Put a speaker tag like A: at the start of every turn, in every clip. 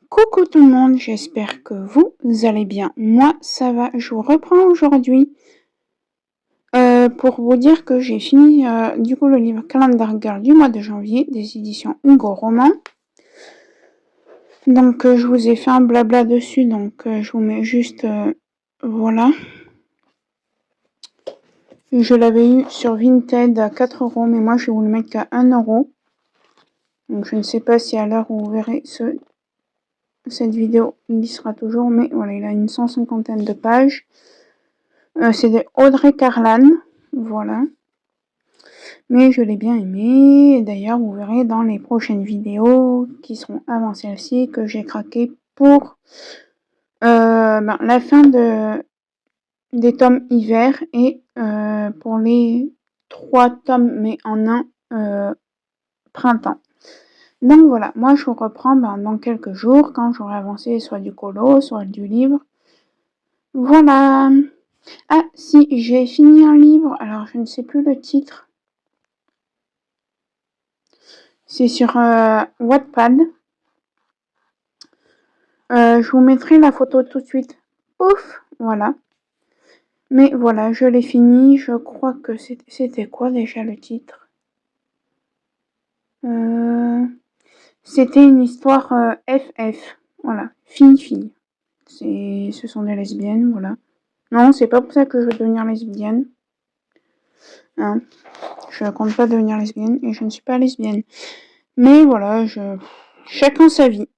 A: Coucou tout le monde, j'espère que vous allez bien. Moi, ça va. Je vous reprends aujourd'hui pour vous dire que j'ai fini le livre Calendar Girl du mois de janvier des éditions Hugo Roman. Donc je vous ai fait un blabla dessus, donc je vous mets juste voilà. Je l'avais eu sur Vinted à 4 €, mais moi je vais vous le mettre qu'à 1 €. Donc je ne sais pas si à l'heure où vous verrez cette vidéo, il y sera toujours, mais voilà, il a une 150aine de pages. C'est de Audrey Carlan, voilà. Mais je l'ai bien aimé. D'ailleurs, vous verrez dans les prochaines vidéos qui seront avant celle-ci que j'ai craqué pour la fin des tomes hiver et pour les 3 tomes, mais en un printemps. Donc voilà, moi je vous reprends dans quelques jours quand j'aurai avancé soit du colo, soit du livre. Voilà. Ah si, j'ai fini un livre, alors je ne sais plus le titre. C'est sur Wattpad. Je vous mettrai la photo tout de suite. Ouf, voilà. Mais voilà, je l'ai fini. Je crois que c'était quoi déjà le titre? C'était une histoire FF. Voilà, fille-fille. Ce sont des lesbiennes, voilà. Non, c'est pas pour ça que je veux devenir lesbienne. Hein. Je ne compte pas devenir lesbienne et je ne suis pas lesbienne. Mais voilà, chacun sa vie.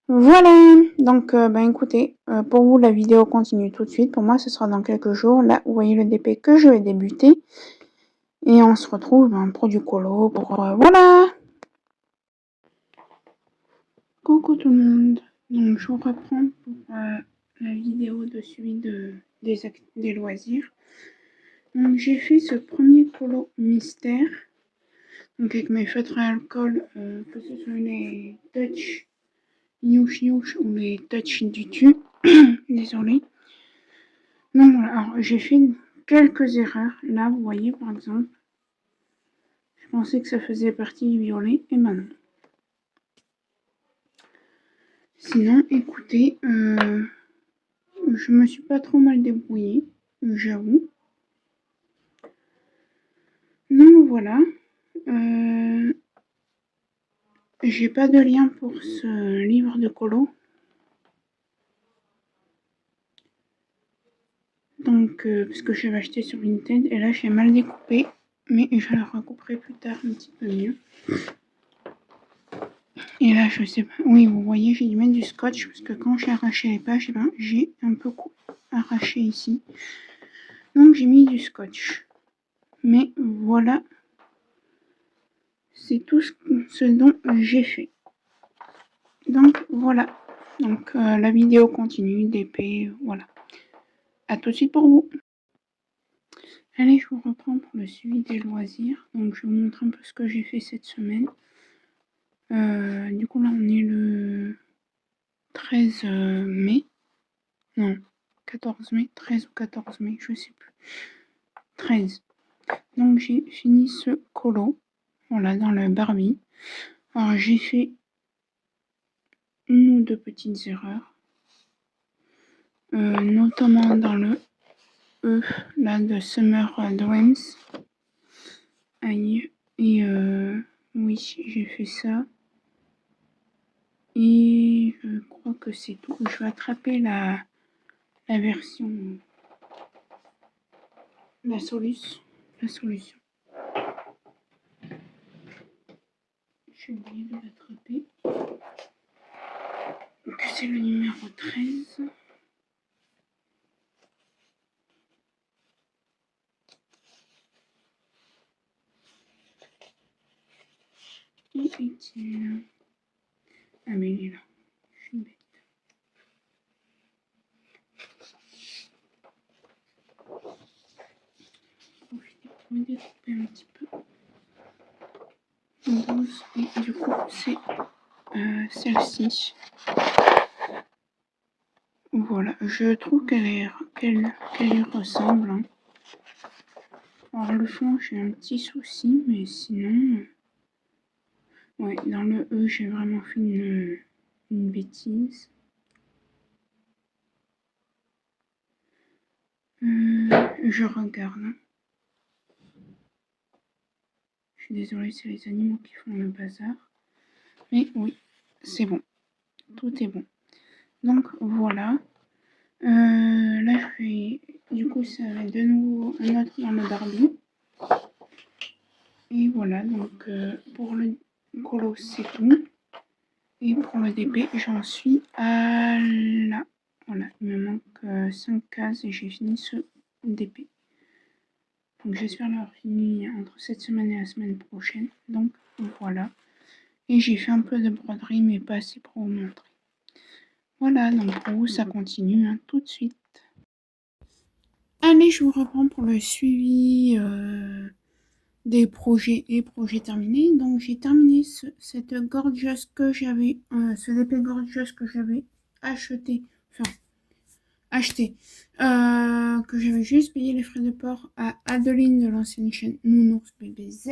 A: Voilà, donc écoutez, pour vous la vidéo continue tout de suite, pour moi ce sera dans quelques jours, là vous voyez le DP que je vais débuter, et on se retrouve pour du colo, voilà. Coucou tout le monde, donc je vous reprends pour la vidéo de suivi des loisirs. Donc j'ai fait ce premier colo mystère, donc avec mes feutres à alcool, que ce soit les Touch Youch ou les Touch du Tu, désolé. Donc voilà, alors j'ai fait quelques erreurs. Là, vous voyez par exemple, je pensais que ça faisait partie du violet, et ben non. Sinon, écoutez, je me suis pas trop mal débrouillée, j'avoue. Donc voilà, j'ai pas de lien pour ce livre de colo. Donc, parce que je l'avais acheté sur Vinted, et là j'ai mal découpé, mais je le recouperai plus tard un petit peu mieux. Et là, je sais pas. Oui, vous voyez, j'ai dû mettre du scotch parce que quand j'ai arraché les pages, j'ai un peu arraché ici. Donc, j'ai mis du scotch. Mais voilà, c'est tout ce dont j'ai fait. Donc, voilà. Donc, la vidéo continue, d'épée, voilà. À tout de suite pour vous. Allez, je vous reprends pour le suivi des loisirs. Donc, je vous montre un peu ce que j'ai fait cette semaine. Du coup, là, on est le 13 mai. Non, 14 mai, 13 ou 14 mai, je sais plus. 13. Donc j'ai fini ce colo, voilà, dans le Barbie. Alors j'ai fait une ou deux petites erreurs, notamment dans le E, là, de Summer Dreams. Aïe, et oui, j'ai fait ça. Et je crois que c'est tout. Je vais attraper la version, la solution. J'ai oublié de l'attraper. Donc c'est le numéro 13. Où est-il? Ah mais il est là. Je suis bête. Profiter pour me découper un petit peu. 12 et du coup c'est celle-ci. Voilà, je trouve qu'elle lui ressemble. Hein. Alors le fond j'ai un petit souci, mais sinon, ouais, dans le E j'ai vraiment fait une bêtise. Je regarde. Je suis désolée, c'est les animaux qui font le bazar. Mais oui, c'est bon. Tout est bon. Donc voilà. Là, je fais... Du coup, ça va être de nouveau un autre dans le Barbie. Et voilà, donc pour le colo, c'est tout. Et pour le DP, j'en suis à là. Voilà, il me manque 5 cases et j'ai fini ce DP. Donc j'espère l'avoir fini entre cette semaine et la semaine prochaine. Donc voilà. Et j'ai fait un peu de broderie, mais pas assez pour vous montrer. Voilà, donc pour vous, ça continue hein, tout de suite. Allez, je vous reprends pour le suivi des projets et projets terminés. Donc j'ai terminé cette Gorgeous que j'avais, ce DP Gorgeous que j'avais acheté, que j'avais juste payé les frais de port à Adeline de l'ancienne chaîne Nounours Bébé Z.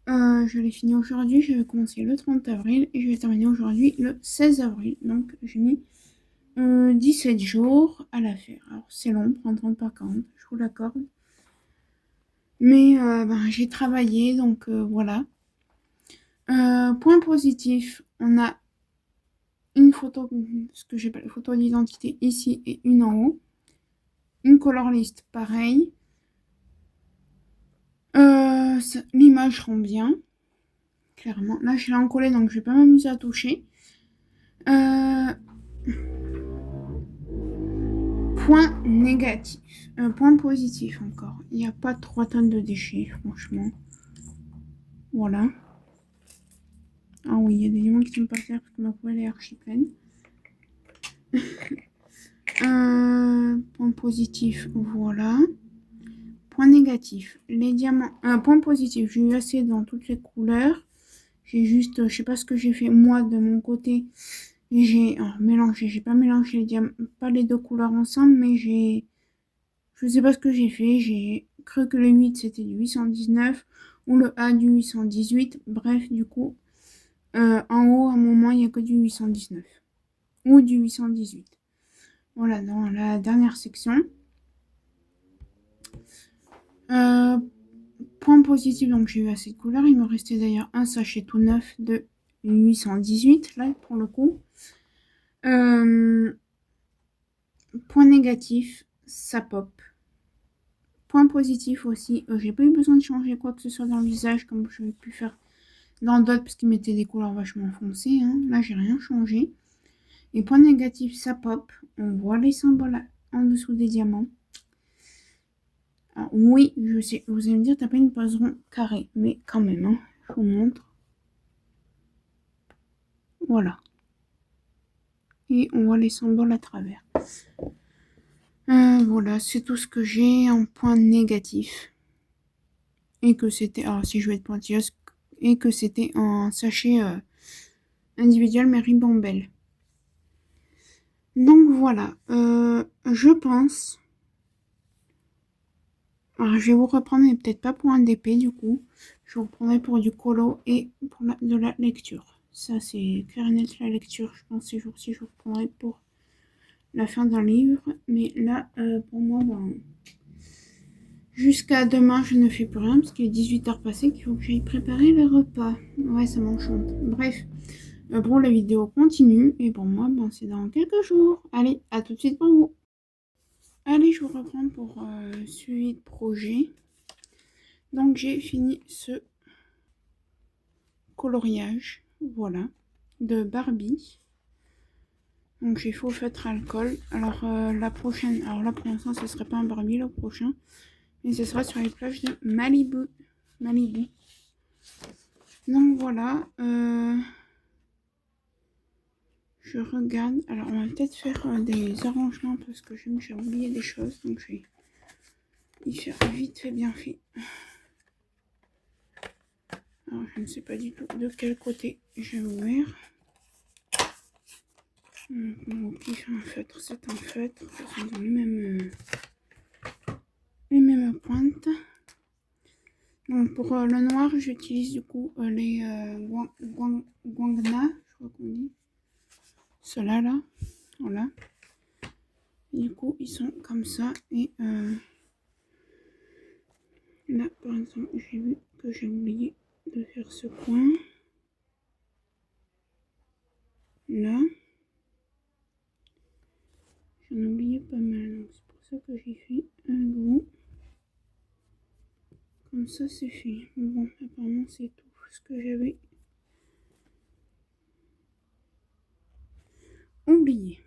A: Je l'ai fini aujourd'hui, je vais commencer le 30 avril et je vais terminer aujourd'hui le 16 avril. Donc j'ai mis 17 jours à la faire. Alors c'est long, prend 30 par 40, je vous l'accorde. Mais j'ai travaillé, donc voilà. Point positif, on a une photo, ce que j'appelle photo d'identité ici et une en haut. Une color list, pareil. L'image rend bien, clairement. Là, je l'ai encollé, donc je vais pas m'amuser à toucher. Point négatif. Point positif encore. Il n'y a pas 3 tonnes de déchets, franchement. Voilà. Ah oui, il y a des limons qui sont pas clairs parce que ma poêle est archi pleine. Point positif, voilà. Point négatif, les diamants. Point positif, j'ai eu assez dans toutes les couleurs. J'ai juste, je sais pas ce que j'ai fait moi de mon côté. J'ai mélangé, j'ai pas mélangé les diamants, pas les deux couleurs ensemble, mais je sais pas ce que j'ai fait. J'ai cru que le 8 c'était du 819 ou le A du 818. Bref, du coup, en haut, à un moment, il n'y a que du 819 ou du 818. Voilà, dans la dernière section. Point positif, donc j'ai eu assez de couleurs. Il me restait d'ailleurs un sachet tout neuf de 818, là, pour le coup. Point négatif, ça pop. Point positif aussi, j'ai pas eu besoin de changer quoi que ce soit dans le visage, comme je vais pu faire dans d'autres, parce qu'ils mettaient des couleurs vachement foncées. Hein. Là, j'ai rien changé. Et point négatif, ça pop. On voit les symboles en dessous des diamants. Alors, oui, je sais, vous allez me dire, t'as pas une pose rond carrée, mais quand même, hein, je vous montre. Voilà. Et on voit les symboles à travers. Voilà, c'est tout ce que j'ai en point négatif. Et que c'était, alors si je vais être pointilleuse, et que c'était un sachet individuel mais ribambelle. Donc voilà, je pense. Alors je vais vous reprendre, mais peut-être pas pour un DP du coup. Je vous reprendrai pour du colo et pour de la lecture. Ça c'est clair et net la lecture. Je pense ces jours-ci je vous reprendrai pour la fin d'un livre. Mais là, pour moi, jusqu'à demain, je ne fais plus rien parce qu'il est 18h passé qu'il faut que j'aille préparer le repas. Ouais, ça m'enchante. Bref, bon, la vidéo continue. Et pour moi, c'est dans quelques jours. Allez, à tout de suite pour vous. Allez, je vous reprends pour suivi de projet. Donc, j'ai fini ce coloriage, voilà, de Barbie. Donc, j'ai faux feutre alcool. Alors, la prochaine, alors là, pour l'instant, ce serait pas un Barbie, le prochain. Mais ce sera sur les plages de Malibu. Donc voilà. Je regarde. Alors on va peut-être faire des arrangements parce que j'ai oublié des choses. Donc je vais y faire vite fait bien fait. Alors je ne sais pas du tout de quel côté je vais ouvrir. Mon petit un feutre, c'est un feutre. Ils ont les mêmes pointes. Donc pour le noir, j'utilise du coup les Guangna, je crois qu'on dit. ceux-là, là. Voilà. Et du coup, ils sont comme ça. Et là, par exemple, j'ai vu que j'ai oublié de faire ce coin. Là. J'en ai oublié pas mal. Donc c'est pour ça que j'ai fait un gros. Comme ça, c'est fait. Bon, apparemment, c'est tout ce que j'avais oublié.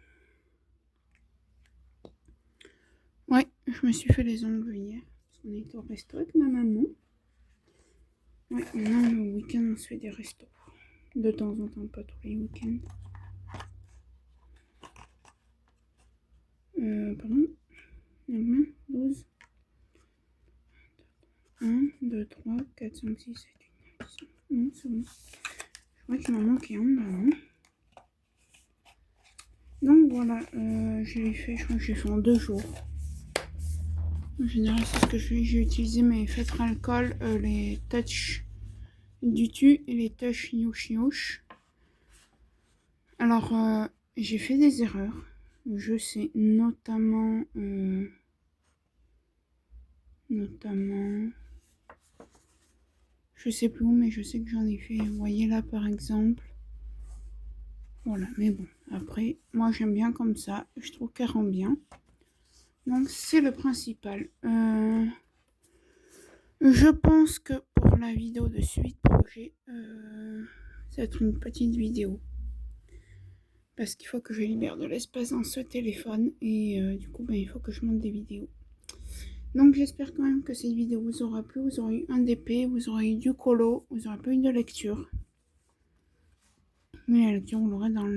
A: Ouais, je me suis fait les ongles hier. Parce qu'on était au resto avec ma maman. Ouais, maintenant, le week-end, on se fait des restos. De temps en temps, pas tous les week-ends. Pardon. 12. 1, 2, 3, 4, 5, 6, 7, 8, 9, 10. Non, c'est bon. Je crois qu'il m'en manquait un là. Donc voilà, j'ai fait, je crois que j'ai fait en 2 jours. En général, c'est ce que je fais. J'ai utilisé mes feutres alcool, les Touch Dutu et les Touch Youch Youch. Alors, j'ai fait des erreurs. Je sais, notamment, je sais plus où, mais je sais que j'en ai fait. Vous voyez là, par exemple. Voilà, mais bon, après, moi j'aime bien comme ça. Je trouve qu'elle rend bien. Donc, c'est le principal. Je pense que pour la vidéo de suite projet, ça va être une petite vidéo. Parce qu'il faut que je libère de l'espace dans ce téléphone. Et du coup, il faut que je monte des vidéos. Donc j'espère quand même que cette vidéo vous aura plu. Vous aurez eu un DP, vous aurez eu du colo, vous aurez pas eu de lecture. Mais la lecture, vous l'aurez dans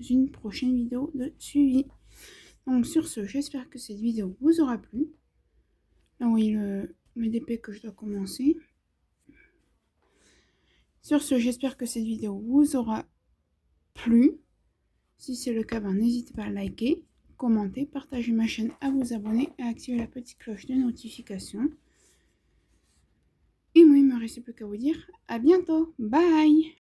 A: une prochaine vidéo de suivi. Donc sur ce, j'espère que cette vidéo vous aura plu. Là, vous voyez le DP que je dois commencer. Sur ce, j'espère que cette vidéo vous aura plu. Si c'est le cas, n'hésitez pas à liker, commenter, partager ma chaîne, à vous abonner et à activer la petite cloche de notification. Et moi, il ne me reste plus qu'à vous dire à bientôt. Bye!